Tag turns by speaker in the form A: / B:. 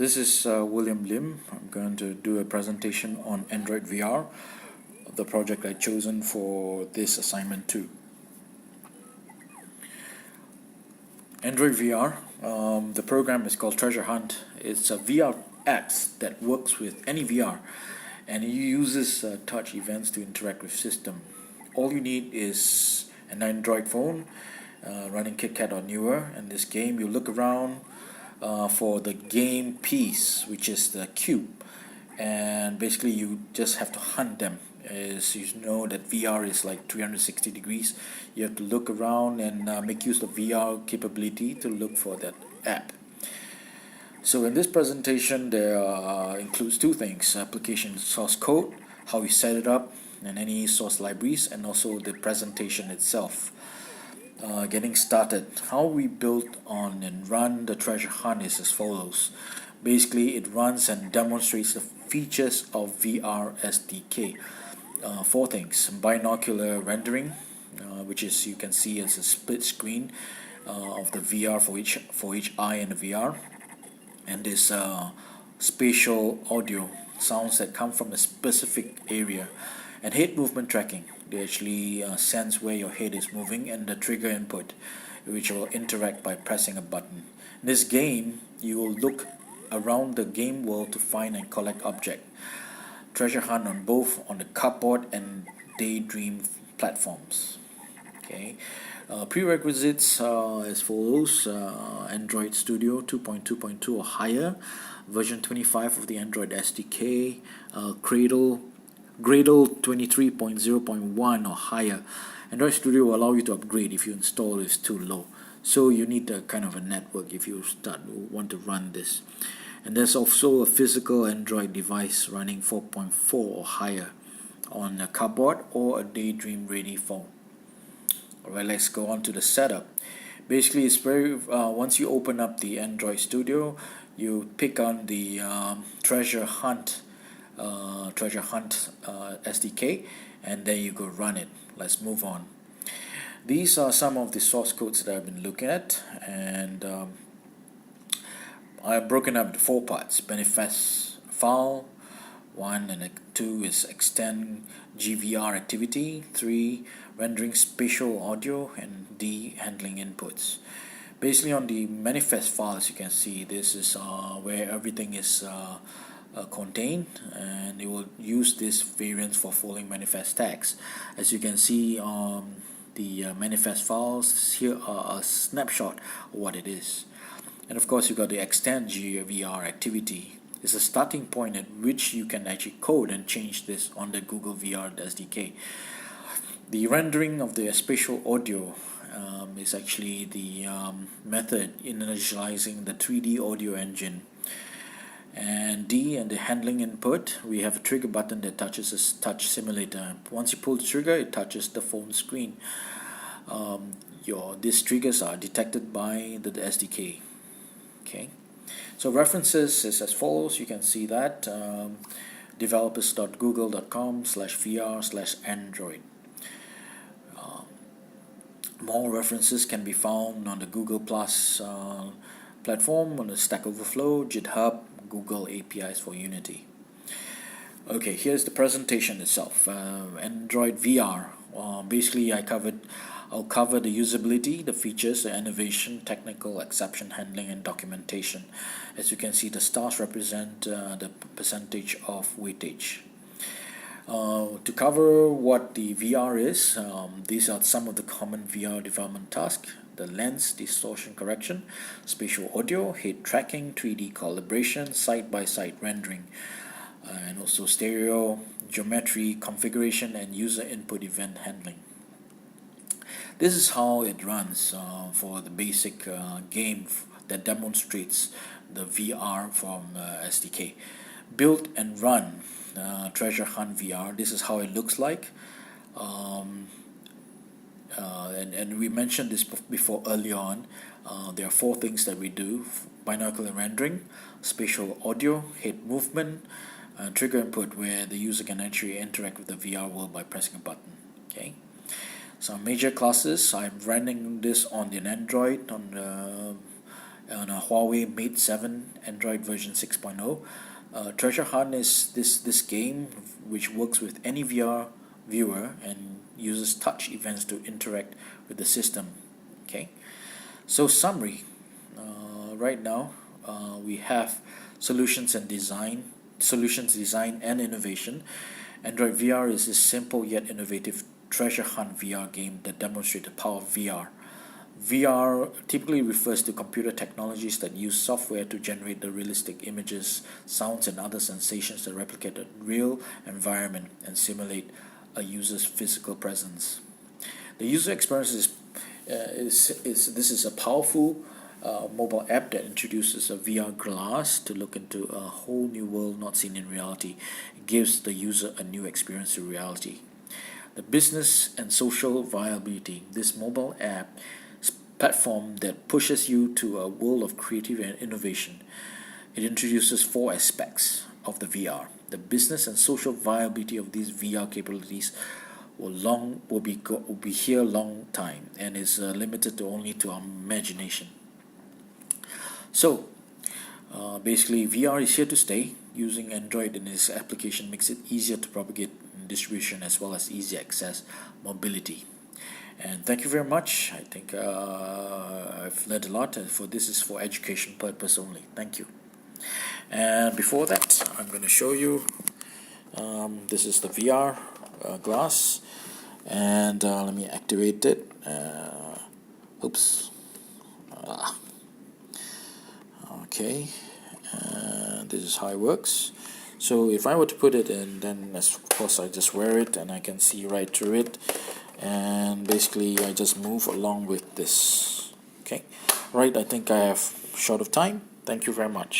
A: This is William Lim. I'm going to do a presentation on Android VR, the project I've chosen for this assignment 2. Android VR, the program is called Treasure Hunt. It's a VR app that works with any VR, and it uses touch events to interact with system. All you need is an Android phone running KitKat or newer. In this game, you look around for the game piece, which is the cube, and basically you just have to hunt them. As you know that VR is like 360 degrees, you have to look around and make use of VR capability to look for that app. So in this presentation there includes two things: application source code, how we set it up, and any source libraries, and also the presentation itself. Getting started, how we build on and run the treasure hunt is as follows. Basically, it runs and demonstrates the features of VR SDK. Four things: binocular rendering, which is you can see as a split screen of the VR for each eye in the VR, and this spatial audio, sounds that come from a specific area, and head movement tracking. They actually sense where your head is moving, and the trigger input, which will interact by pressing a button. In this game, you will look around the game world to find and collect objects. Treasure hunt on both on the cupboard and daydream platforms. Okay, prerequisites as follows: Android Studio 2.2.2 or higher, version 25 of the Android SDK, Gradle 23.0.1 or higher. Android Studio will allow you to upgrade if your install is too low. So you need a kind of a network if you want to run this. And there's also a physical Android device running 4.4 or higher on a cupboard or a daydream ready phone. Alright, let's go on to the setup. Basically, it's very once you open up the Android Studio, you pick on the Treasure Hunt SDK, and then you go run it. Let's move on. These are some of the source codes that I've been looking at, and I've broken up into 4 parts: manifest file 1, and 2 is extend GVR activity, 3 rendering spatial audio, and D handling inputs. Basically, on the manifest file, as you can see, this is where everything is contained, and it will use this variant for following manifest tags. As you can see on the manifest files, here are a snapshot of what it is. And of course, you got the extend GVR activity. It's a starting point at which you can actually code and change this on the Google VR SDK. The rendering of the spatial audio is actually the method initializing the 3D audio engine. And D and the handling input, we have a trigger button that touches a touch simulator. Once you pull the trigger, it touches the phone screen. These triggers are detected by the SDK. Okay, so references is as follows. You can see that developers.google.com/VR/Android. More references can be found on the Google Plus platform, on the Stack Overflow, GitHub, Google APIs for Unity. Okay, here's the presentation itself. Android VR. Basically, I'll cover the usability, the features, the innovation, technical, exception handling, and documentation. As you can see, the stars represent the percentage of weightage. To cover what the VR is, these are some of the common VR development tasks: the lens distortion correction, spatial audio, head tracking, 3D calibration, side-by-side rendering, and also stereo, geometry configuration, and user input event handling. This is how it runs for the basic game that demonstrates the VR from SDK. Build and run Treasure Hunt VR. This is how it looks like. And we mentioned this before earlier on. There are 4 things that we do: binocular rendering, spatial audio, head movement, trigger input, where the user can actually interact with the VR world by pressing a button. Okay. Some major classes, I'm running this on an Android, on the on a Huawei Mate 7 Android version 6.0. Treasure Hunt is this game which works with any VR viewer and uses touch events to interact with the system. Okay, so summary. Right now, we have solutions design and innovation. Android VR is a simple yet innovative treasure hunt VR game that demonstrates the power of VR. VR typically refers to computer technologies that use software to generate the realistic images, sounds, and other sensations that replicate a real environment and simulate a user's physical presence. The user experience is a powerful mobile app that introduces a VR glass to look into a whole new world not seen in reality. It gives the user a new experience to reality. The business and social viability. This mobile app platform that pushes you to a world of creativity and innovation. It introduces four aspects of the VR. The business and social viability of these VR capabilities will be here long time and is limited to only to our imagination. So basically, VR is here to stay. Using Android in its application makes it easier to propagate distribution as well as easy access mobility. And thank you very much. I think I've learned a lot. This is for education purpose only. Thank you. And before that, I'm going to show you. This is the VR glass, and let me activate it. Oops. Okay. This is how it works. So if I were to put it in, then of course I just wear it and I can see right through it. And basically I just move along with this. Okay, right, I think I have short of time. Thank you very much.